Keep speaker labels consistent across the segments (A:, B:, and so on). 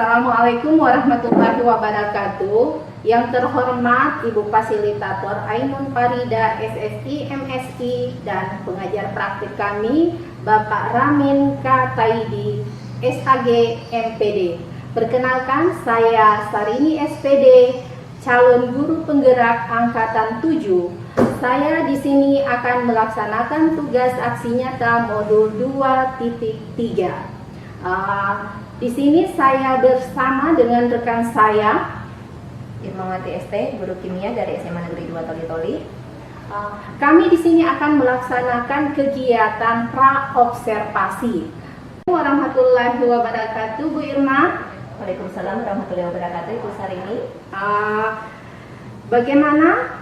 A: Assalamualaikum warahmatullahi wabarakatuh. Yang terhormat Ibu Fasilitator Ainun Farida SSI MSI dan pengajar praktik kami Bapak Ramin K. Taidi SAG MPD. Perkenalkan, saya Sarini SPD, calon guru penggerak angkatan 7. Saya di sini akan melaksanakan tugas aksi nyata modul 2.3. Di sini saya bersama dengan rekan saya
B: Irmawati ST, guru kimia dari SMA Negeri 2 Toli-Toli.
A: Kami di sini akan melaksanakan kegiatan praobservasi. Warahmatullahi wabarakatuh, Bu Irma.
B: Waalaikumsalam warahmatullahi wabarakatuh, Ibu Sarini.
A: Bagaimana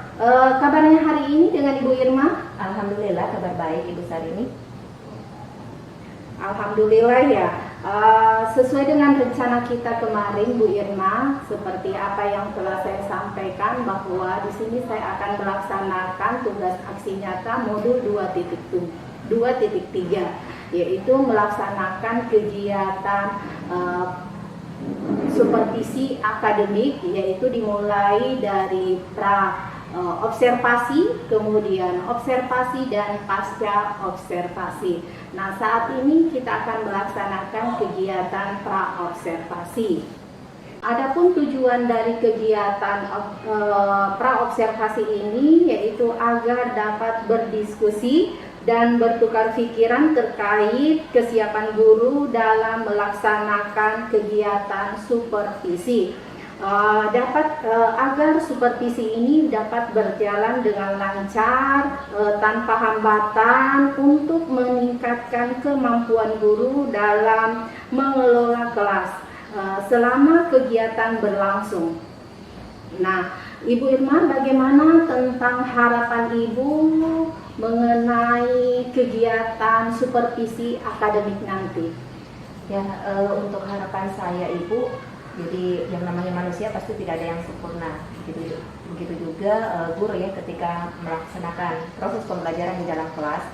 A: kabarnya hari ini dengan Ibu Irma?
B: Alhamdulillah, kabar baik Ibu Sarini.
A: Alhamdulillah ya. Sesuai dengan rencana kita kemarin, Bu Irma, seperti apa yang telah saya sampaikan, bahwa di sini saya akan melaksanakan tugas aksi nyata modul 2.3, yaitu melaksanakan kegiatan supervisi akademik, yaitu dimulai dari observasi, kemudian observasi dan pasca observasi. Nah, saat ini kita akan melaksanakan kegiatan praobservasi. Adapun tujuan dari kegiatan praobservasi ini yaitu agar dapat berdiskusi dan bertukar pikiran terkait kesiapan guru dalam melaksanakan kegiatan supervisi. Agar supervisi ini dapat berjalan dengan lancar, tanpa hambatan, untuk meningkatkan kemampuan guru dalam mengelola kelas selama kegiatan berlangsung. Nah, Ibu Irma, bagaimana tentang harapan Ibu mengenai kegiatan supervisi akademik nanti?
B: Ya, untuk harapan saya Ibu, jadi yang namanya manusia pasti tidak ada yang sempurna. Jadi begitu juga guru ya, ketika melaksanakan proses pembelajaran di dalam kelas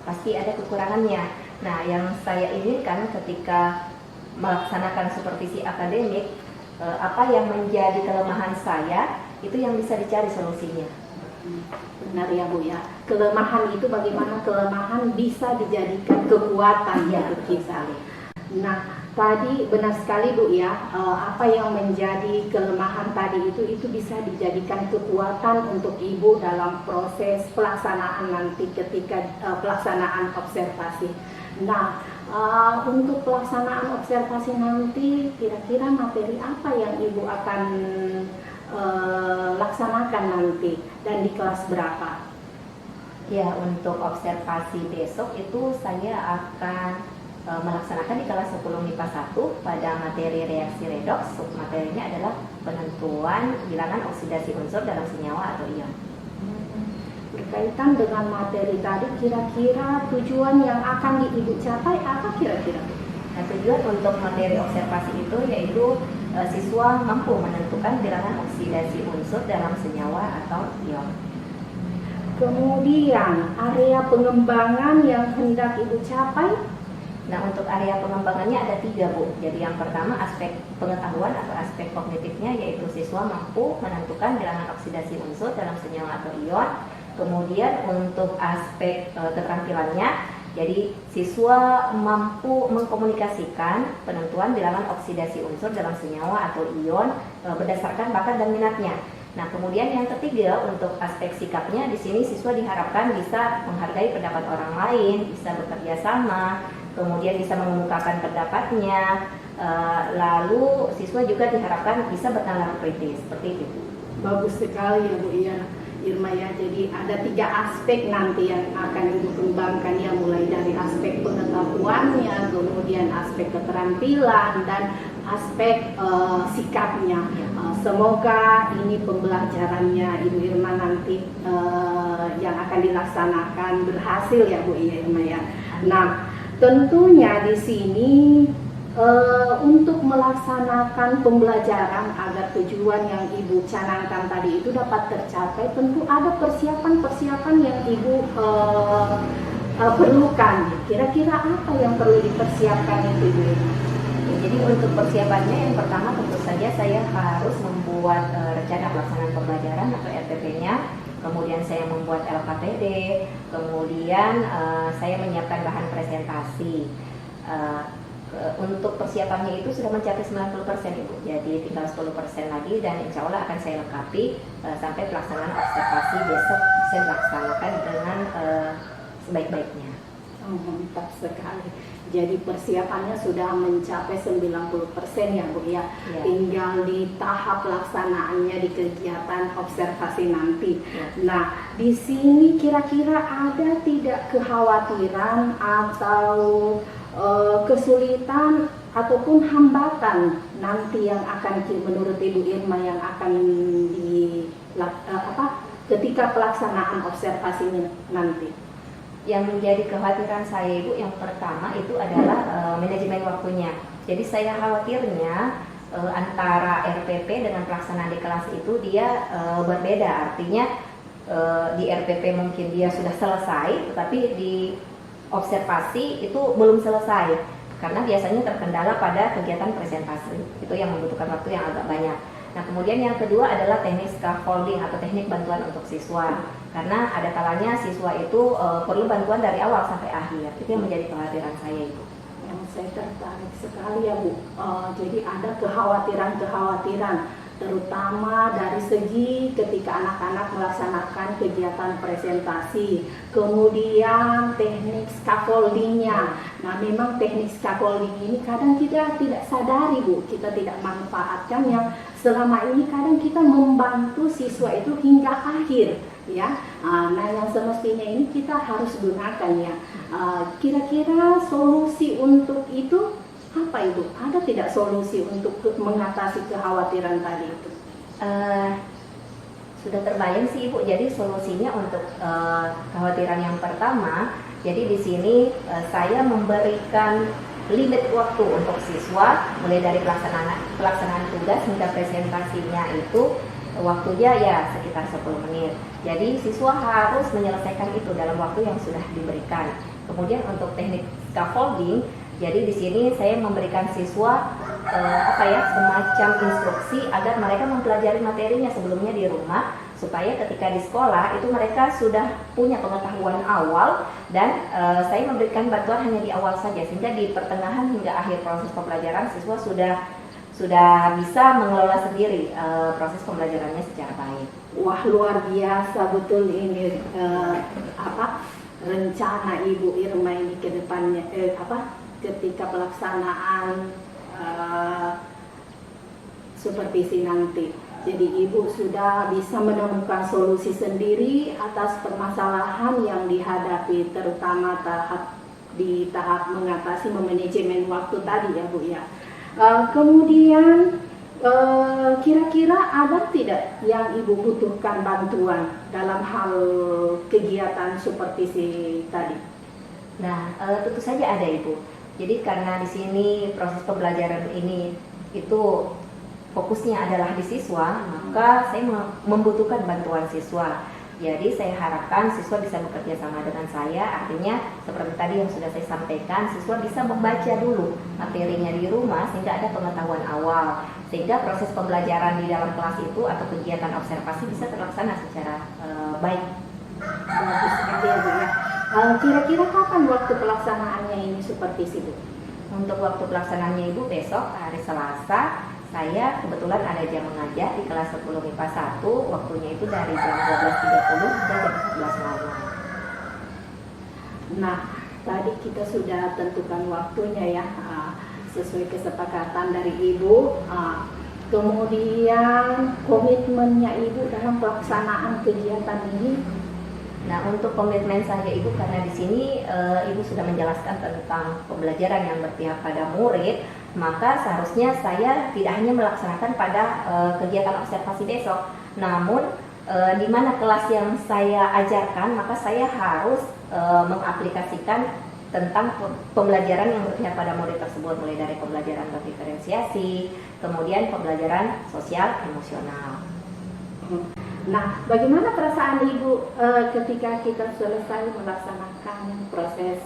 B: pasti ada kekurangannya. Nah, yang saya inginkan ketika melaksanakan supervisi akademik, apa yang menjadi kelemahan saya itu yang bisa dicari solusinya.
A: Benar ya Bu ya, kelemahan itu bagaimana kelemahan bisa dijadikan kekuatan ya kita. Nah, tadi benar sekali Bu ya, apa yang menjadi kelemahan tadi itu bisa dijadikan kekuatan untuk Ibu dalam proses pelaksanaan nanti ketika pelaksanaan observasi. Nah, untuk pelaksanaan observasi nanti kira-kira materi apa yang Ibu akan laksanakan nanti dan di kelas berapa?
B: Ya, untuk observasi besok itu saya akan melaksanakan di kelas 10 MIPA 1 pada materi reaksi redoks. Materinya adalah penentuan bilangan oksidasi unsur dalam senyawa atau ion.
A: Berkaitan dengan materi tadi, kira-kira tujuan yang akan Ibu capai apa kira-kira?
B: Nah, tujuan untuk materi observasi itu yaitu siswa mampu menentukan bilangan oksidasi unsur dalam senyawa atau ion.
A: Kemudian area pengembangan yang hendak Ibu capai?
B: Nah, untuk area pengembangannya ada 3 Bu. Jadi yang pertama aspek pengetahuan atau aspek kognitifnya, yaitu siswa mampu menentukan bilangan oksidasi unsur dalam senyawa atau ion. Kemudian untuk aspek keterampilannya, jadi siswa mampu mengkomunikasikan penentuan bilangan oksidasi unsur dalam senyawa atau ion berdasarkan bakat dan minatnya. Nah, kemudian yang ketiga untuk aspek sikapnya, di sini siswa diharapkan bisa menghargai pendapat orang lain, bisa bekerja sama, kemudian bisa mengemukakan pendapatnya, lalu siswa juga diharapkan bisa bernalar kritis, seperti itu.
A: Bagus sekali ya Bu Irma ya. Jadi ada 3 aspek nanti yang akan Ibu kembangkan ya, mulai dari aspek pengetahuannya, kemudian aspek keterampilan dan aspek sikapnya. Semoga ini pembelajarannya Ibu Irma nanti yang akan dilaksanakan berhasil ya Bu Irma ya. Nah, tentunya di sini untuk melaksanakan pembelajaran agar tujuan yang Ibu canangkan tadi itu dapat tercapai, tentu ada persiapan-persiapan yang Ibu perlukan. Kira-kira apa yang perlu dipersiapkan itu Ibu?
B: Jadi Jadi untuk persiapannya yang pertama tentu saja saya harus membuat rencana pelaksanaan pembelajaran atau RPP-nya, kemudian saya membuat LKPD, kemudian saya menyiapkan bahan presentasi. Untuk persiapannya itu sudah mencapai 90% Ibu, jadi tinggal 10% lagi dan insya Allah akan saya lengkapi sampai pelaksanaan observasi besok bisa dilaksanakan dengan sebaik-baiknya.
A: Oh, mantap sekali. Jadi persiapannya sudah mencapai 90% ya Bu ya.
B: Ya.
A: Tinggal di tahap pelaksanaannya di kegiatan observasi nanti.
B: Ya.
A: Nah, di sini kira-kira ada tidak kekhawatiran atau kesulitan ataupun hambatan nanti yang akan menurut Ibu Irma yang akan ketika pelaksanaan observasinya nanti?
B: Yang menjadi kekhawatiran saya Ibu yang pertama itu adalah manajemen waktunya. Jadi saya khawatirnya antara RPP dengan pelaksanaan di kelas itu dia berbeda. Artinya di RPP mungkin dia sudah selesai, tetapi di observasi itu belum selesai karena biasanya terkendala pada kegiatan presentasi. Itu yang membutuhkan waktu yang agak banyak. Nah, kemudian yang kedua adalah teknik scaffolding atau teknik bantuan untuk siswa. Karena ada kalanya siswa itu perlu bantuan dari awal sampai akhir. Itu yang menjadi kekhawatiran saya, Ibu.
A: Yang saya tertarik sekali ya Bu. Jadi ada kekhawatiran-kekhawatiran, terutama dari segi ketika anak-anak melaksanakan kegiatan presentasi, kemudian teknik scaffoldingnya. Nah, memang teknik scaffolding ini kadang kita tidak sadari Bu, kita tidak manfaatkannya. Selama ini kadang kita membantu siswa itu hingga akhir, ya. Nah, yang semestinya ini kita harus gunakan ya. Kira-kira solusi untuk itu apa Ibu? Ada tidak solusi untuk mengatasi kekhawatiran tadi itu?
B: Sudah terbayang sih Ibu. Jadi solusinya untuk kekhawatiran yang pertama, jadi di sini saya memberikan limit waktu untuk siswa mulai dari pelaksanaan tugas hingga presentasinya itu waktunya ya sekitar 10 menit. Jadi siswa harus menyelesaikan itu dalam waktu yang sudah diberikan. Kemudian untuk teknik scaffolding, jadi di sini saya memberikan siswa semacam instruksi agar mereka mempelajari materinya sebelumnya di rumah, supaya ketika di sekolah itu mereka sudah punya pengetahuan awal dan saya memberikan bantuan hanya di awal saja, sehingga di pertengahan hingga akhir proses pembelajaran siswa sudah bisa mengelola sendiri proses pembelajarannya secara baik.
A: Wah, luar biasa betul ini rencana Ibu Irma ini ke depannya ketika pelaksanaan supervisi nanti. Jadi Ibu sudah bisa menemukan solusi sendiri atas permasalahan yang dihadapi, terutama di tahap mengatasi memanajemen waktu tadi ya Bu ya. Kemudian kira-kira ada tidak yang Ibu butuhkan bantuan dalam hal kegiatan supervisi tadi?
B: Nah, tentu saja ada Ibu. Jadi karena di sini proses pembelajaran ini itu fokusnya adalah di siswa, maka saya membutuhkan bantuan siswa. Jadi saya harapkan siswa bisa bekerja sama dengan saya, artinya seperti tadi yang sudah saya sampaikan, siswa bisa membaca dulu materinya di rumah sehingga ada pengetahuan awal, sehingga proses pembelajaran di dalam kelas itu atau kegiatan observasi bisa terlaksana secara baik.
A: Bagus sekali ya Bu ya. Kira-kira kapan waktu pelaksanaannya ini supervisi Bu?
B: Untuk waktu pelaksanaannya Ibu besok hari Selasa, saya kebetulan ada jam mengajar di kelas 10 MIPA 1, waktunya itu dari jam 12.30 hingga jam 14 malam.
A: Nah, tadi kita sudah tentukan waktunya ya, sesuai kesepakatan dari Ibu. Kemudian komitmennya Ibu dalam pelaksanaan kegiatan ini.
B: Nah, untuk komitmen saya Ibu, karena di sini Ibu sudah menjelaskan tentang pembelajaran yang berpihak pada murid, maka seharusnya saya tidak hanya melaksanakan pada kegiatan observasi besok, namun di mana kelas yang saya ajarkan, maka saya harus mengaplikasikan tentang pembelajaran yang berpihak pada murid tersebut, mulai dari pembelajaran berdiferensiasi, kemudian pembelajaran sosial emosional.
A: Nah, bagaimana perasaan Ibu ketika kita selesai melaksanakan proses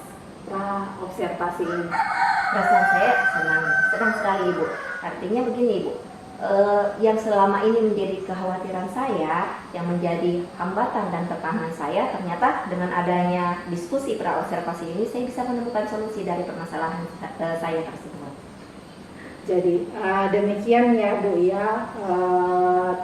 A: observasi ini?
B: Perasaan saya senang sekali Ibu. Artinya begini Ibu, yang selama ini menjadi kekhawatiran saya, yang menjadi hambatan dan tekanan saya, ternyata dengan adanya diskusi praobservasi ini saya bisa menemukan solusi dari permasalahan saya tersebut.
A: Jadi demikian ya Bu ya,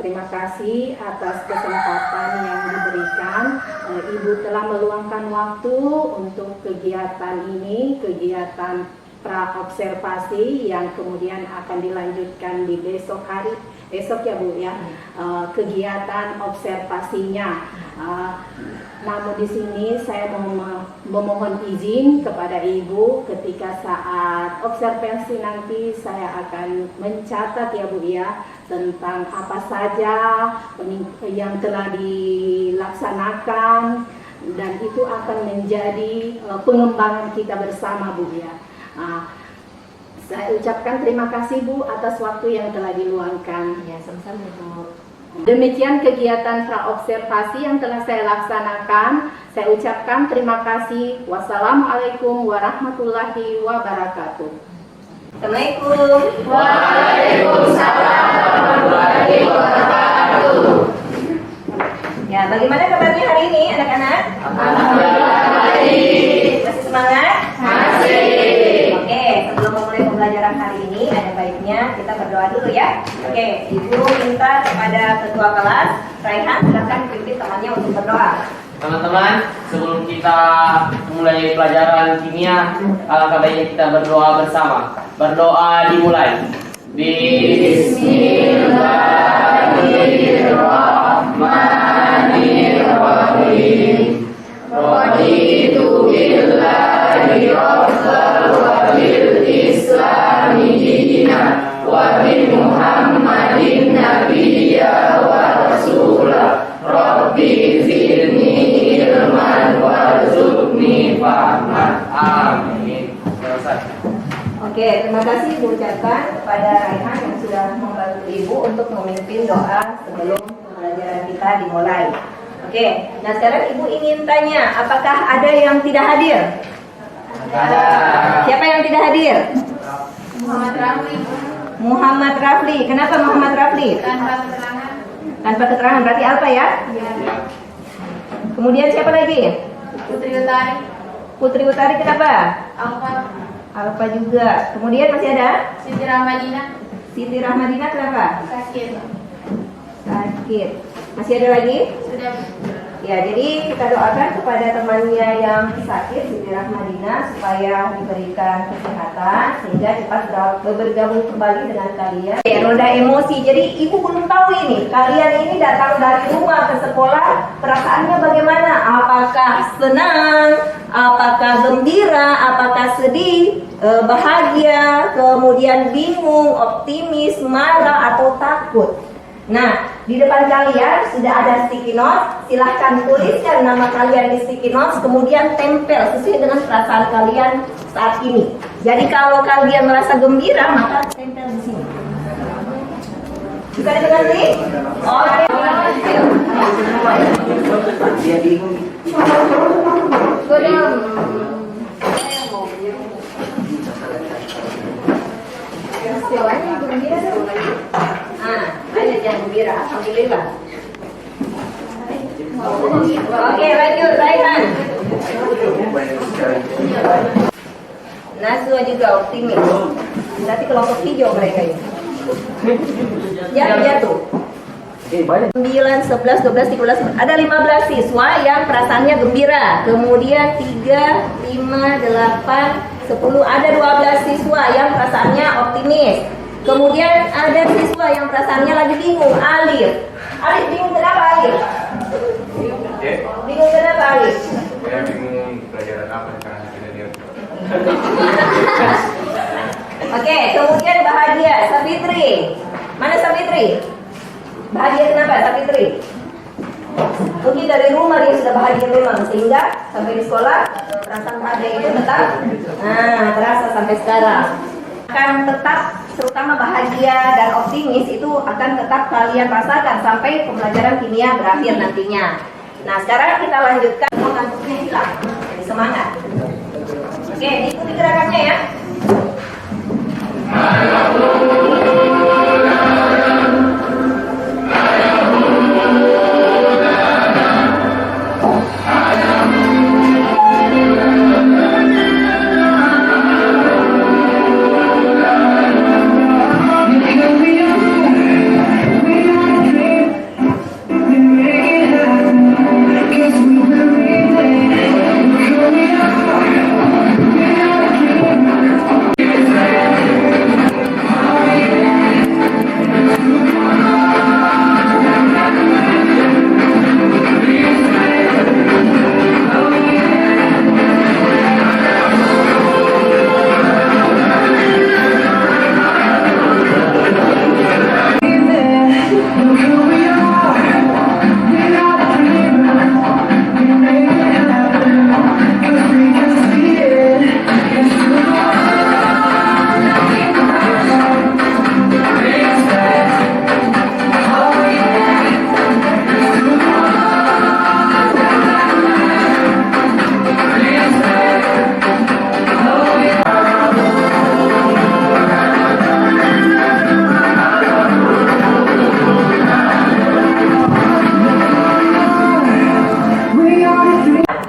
A: terima kasih atas kesempatan yang diberikan. Ibu telah meluangkan waktu untuk kegiatan ini, kegiatan praobservasi yang kemudian akan dilanjutkan di besok ya Bu ya, kegiatan observasinya. Namun di sini saya memohon izin kepada Ibu, ketika saat observasi nanti saya akan mencatat ya Bu ya, tentang apa saja yang telah dilaksanakan, dan itu akan menjadi pengembangan kita bersama Bu ya. Saya ucapkan terima kasih Bu atas waktu yang telah diluangkan.
B: Ya, sama-sama Bu.
A: Demikian kegiatan praobservasi yang telah saya laksanakan. Saya ucapkan terima kasih. Wassalamualaikum warahmatullahi wabarakatuh.
B: Assalamualaikum.
A: Waalaikumsalam warahmatullahi wabarakatuh.
B: Ya, bagaimana kabarnya hari ini anak-anak?
A: Alhamdulillah baik.
B: Masih semangat?
A: Masih.
B: Oke, sebelum memulai pembelajaran hari ini, ada baiknya kita berdoa dulu ya. Oke, Ibu minta kepada ketua kelas, Raihan, silakan pimpin temannya untuk berdoa.
C: Teman-teman, sebelum kita mulai pelajaran kimia, alangkah baiknya kita berdoa bersama. Berdoa dimulai. Bismillahirrahmanirrahim. Raditu billahi rabbal wa bil islami dinan wa bi Muhammadin nabiyya wa rasulah. Rabbi zidni ilman warzuqni fahman. Amin.
B: Oke, terima kasih Ibu ucapkan kepada Raihan yang sudah membantu Ibu untuk memimpin doa sebelum pembelajaran kita dimulai. Oke, nah sekarang Ibu ingin tanya, apakah ada yang tidak hadir?
C: Ada.
B: Siapa yang tidak hadir?
A: Muhammad Rafli.
B: Muhammad Rafli. Kenapa Muhammad Rafli?
A: Tanpa keterangan.
B: Tanpa keterangan, berarti Alfa ya?
A: Ya.
B: Kemudian siapa lagi?
A: Putri Utari.
B: Putri Utari, kenapa?
A: Alfa.
B: Alfa juga. Kemudian masih ada?
A: Siti Rahmadina.
B: Siti Rahmadina, kenapa?
A: Sakit.
B: Sakit. Masih ada lagi?
A: Sudah.
B: Ya, jadi kita doakan kepada temannya yang sakit, Siti Rahmadina, supaya diberikan kesehatan sehingga cepat bergabung kembali dengan kalian. Ya, roda emosi. Jadi Ibu belum tahu ini, kalian ini datang dari rumah ke sekolah, perasaannya bagaimana? Apakah senang? Apakah gembira? Apakah sedih? Bahagia? Kemudian bingung? Optimis? Marah? Atau takut? Nah, di depan kalian sudah ada sticky notes. Silahkan tuliskan nama kalian di sticky notes, kemudian tempel sesuai dengan perasaan kalian saat ini. Jadi kalau kalian merasa gembira, maka tempel di sini. Bisa dimengerti? Oke.
C: Dia bingung.
B: Banyak yang gembira, alhamdulillah. Oke, lanjut, Raihan. Naswa juga optimis. Berarti kelompok hijau mereka ini. Jatuh. 9, 11, 12, 13, ada 15 siswa yang perasaannya gembira. Kemudian 3, 5, 8, 10, ada 12 siswa yang perasaannya optimis. Kemudian ada siswa yang perasaannya lagi bingung, Alif. Alif bingung kenapa Alif? Bingung kenapa Alif?
D: Saya bingung pelajaran apa sekarang tidak dia.
B: Oke, kemudian bahagia, Sabitri. Mana Sabitri? Bahagia kenapa Sabitri? Mungkin dari rumah dia sudah bahagia memang, sehingga sampai di sekolah perasaan bahagia itu tetap terasa sampai sekarang. Akan tetap, terutama bahagia dan optimis itu akan tetap kalian rasakan sampai pembelajaran kimia berakhir nantinya. Nah, sekarang kita lanjutkan mengantuknya hilang. Jadi semangat. Oke, diikuti gerakannya ya.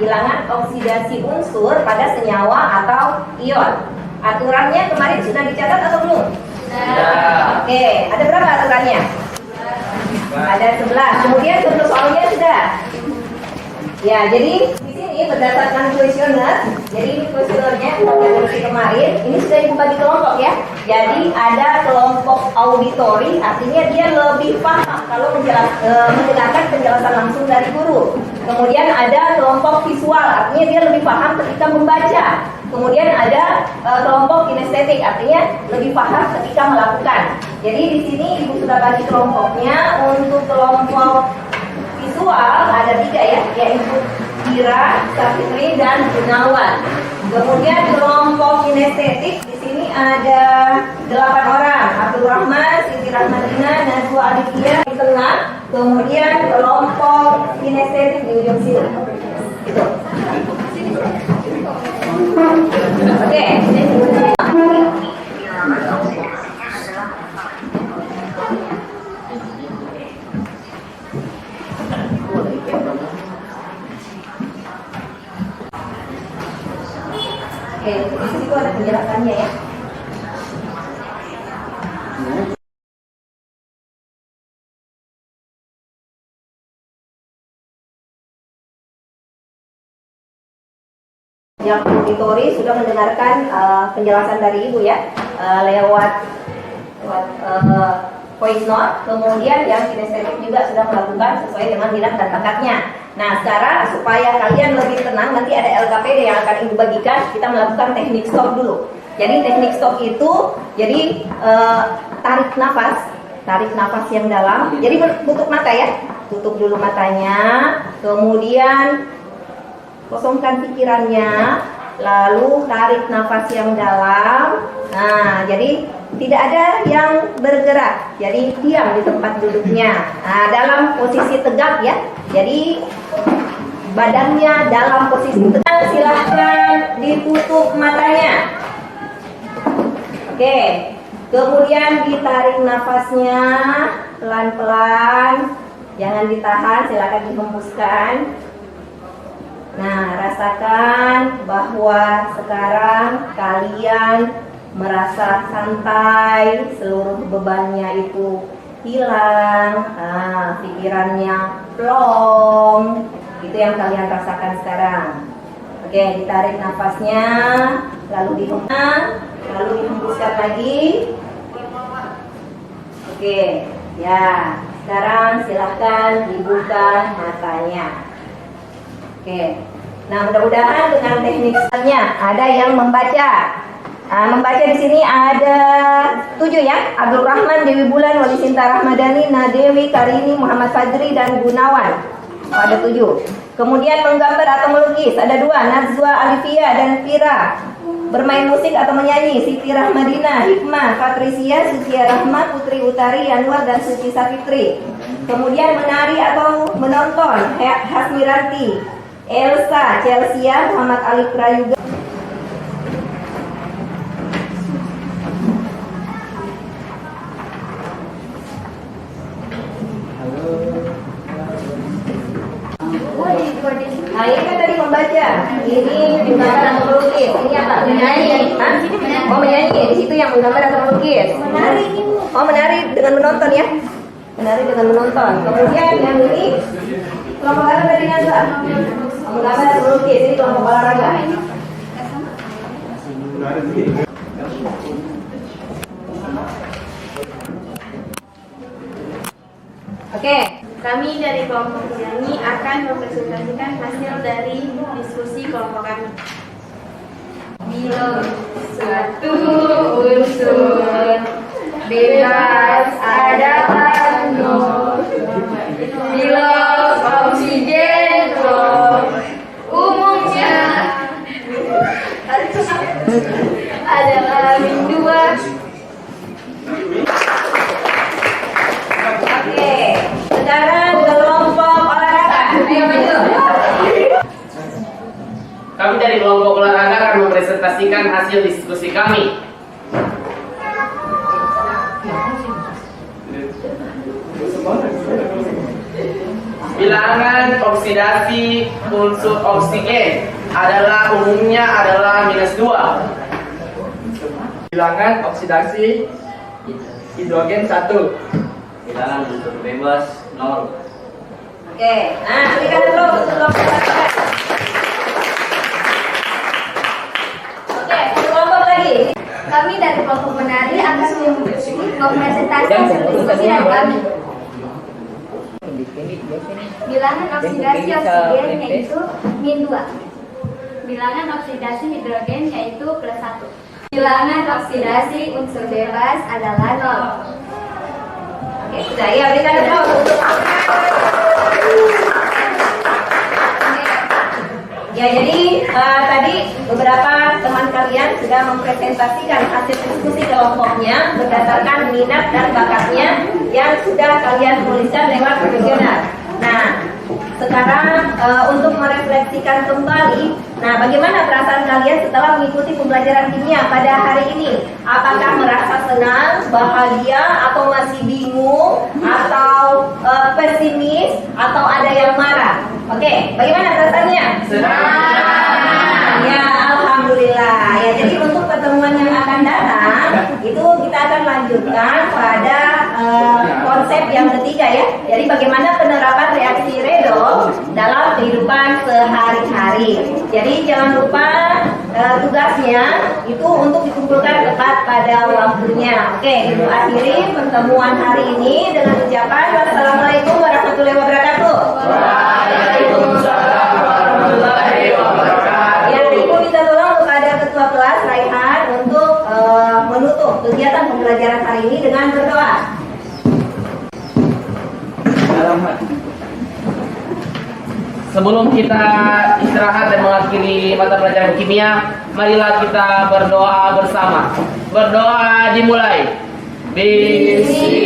B: Bilangan oksidasi unsur pada senyawa atau ion. Aturannya kemarin sudah dicatat atau belum?
C: Sudah.
B: Oke, ada berapa aturannya? Ada 11. Kemudian contoh soalnya sudah. Ya, jadi di sini berdasarkan kuesioner, jadi ini kuesionernya dari kemarin, ini sudah dibagi kelompok ya. Jadi ada kelompok auditori, artinya dia lebih paham kalau mendengarkan penjelasan langsung dari guru. Kemudian ada kelompok visual, artinya dia lebih paham ketika membaca. Kemudian ada kelompok kinestetik, artinya lebih paham ketika melakukan. Jadi di sini ibu sudah bagi kelompoknya. Untuk kelompok visual ada 3 ya, yaitu Kira, Safitri, dan Gunawan. Kemudian kelompok kinestetik di sini ada 8 orang, Abdul Rahman, Siti Rahmadina, Najwa Aditya di tengah. Kemudian kelompok kinestetik di ujung sini. Gitu. Oke. Oke, di sini ada penjelasannya ya. Yang auditori sudah mendengarkan penjelasan dari ibu ya, lewat voice note. Kemudian yang kinestetik juga sudah melakukan sesuai dengan minat dan bakatnya. Nah, sekarang supaya kalian lebih tenang, nanti ada LKPD yang akan ibu bagikan. Kita melakukan teknik stop dulu. Jadi teknik stop itu, jadi tarik nafas yang dalam. Jadi tutup mata ya, tutup dulu matanya. Kemudian kosongkan pikirannya, lalu tarik nafas yang dalam. Nah, jadi tidak ada yang bergerak, jadi diam di tempat duduknya. Nah, dalam posisi tegak ya, jadi badannya dalam posisi tegak. Silahkan ditutup matanya. Oke, kemudian ditarik nafasnya pelan-pelan, jangan ditahan, silahkan dihembuskan. Nah, rasakan bahwa sekarang kalian merasa santai, seluruh bebannya itu hilang, pikirannya plong. Itu yang kalian rasakan sekarang. Oke, ditarik nafasnya, lalu dihembuskan lagi. Oke, ya. Sekarang silahkan dibuka matanya. Oke. Nah, mudah-mudahan dengan tekniknya ada yang membaca. Membaca di sini ada 7 ya. Abdul Rahman, Dewi Bulan, Wali Sinta Rahmadani, Nadewi, Karini, Muhammad Fajri, dan Gunawan. Ada 7. Kemudian menggambar atau melukis ada 2, Najwa Alifia dan Fira. Bermain musik atau menyanyi Siti Rahmadina, Hikmah, Patricia, Sucia Rahma, Putri Utari, Anwar, dan Suci Safitri. Kemudian menari atau menonton Hasmiranti, Elsa, Chelsea, Muhammad Ali Prayuga. ini menggambar atau melukis. Ini apa? Menyanyi. Hah? Oh menyanyi. Di situ yang menggambar atau melukis. Menari. Oh menari dengan menonton ya. Menari dengan menonton. Kemudian yang ini kelompok apa tadi Nasa? Menggambar atau melukis. Ini kelompok olahraga. Oke.
E: Kami dari kelompok penyanyi akan mempresentasikan hasil dari diskusi kelompok kami. Bila suatu unsur bebas adalah nol, bila oksigen umumnya adalah min 2.
B: Oke. Sekarang kelompok olahraga. Ayo maju.
C: Kami dari kelompok olahraga akan mempresentasikan hasil diskusi kami. Bilangan oksidasi unsur oksigen umumnya adalah -2.
F: Bilangan oksidasi hidrogen 1.
C: Bilangan unsur bebas 0.
B: Oke. Nah, berikan dulu untuk kelompok olahraga. Oke, kelompok lagi.
E: Kami dari kelompok menari akan mempresentasikan hasil diskusi dari kami. Bilangan oksidasi oksigen yaitu min 2. Bilangan oksidasi hidrogen yaitu +1. Bilangan oksidasi unsur bebas adalah 0.
B: Oke, sudah ya, berikan dulu untuk ya, jadi tadi beberapa teman kalian sudah mempresentasikan hasil diskusi kelompoknya berdasarkan minat dan bakatnya yang sudah kalian tuliskan lewat kuesioner. Nah, sekarang untuk merefleksikan kembali, nah bagaimana perasaan kalian setelah mengikuti pembelajaran kimia pada hari ini? Apakah merasa senang, bahagia, atau masih bingung, atau pesimis, atau ada yang marah? Oke, bagaimana perasaannya?
C: Senang.
B: Ya, alhamdulillah. Ya, jadi untuk pertemuan yang akan datang itu kita akan lanjutkan pada konsep yang ketiga ya. Jadi bagaimana penerapan reaksi redox dalam kehidupan sehari-hari. Jadi jangan lupa tugasnya itu untuk dikumpulkan tepat pada waktunya. Oke, ibu akhiri pertemuan hari ini dengan ucapan wassalamualaikum warahmatullahi wabarakatuh.
C: Waalaikumsalam warahmatullahi wabarakatuh.
B: Ya, ibu minta tolong kepada ketua kelas Raihan untuk menutup kegiatan pembelajaran hari ini dengan berdoa.
C: Sebelum kita istirahat dan mengakhiri mata pelajaran kimia, marilah kita berdoa bersama. Berdoa dimulai. Bismillah.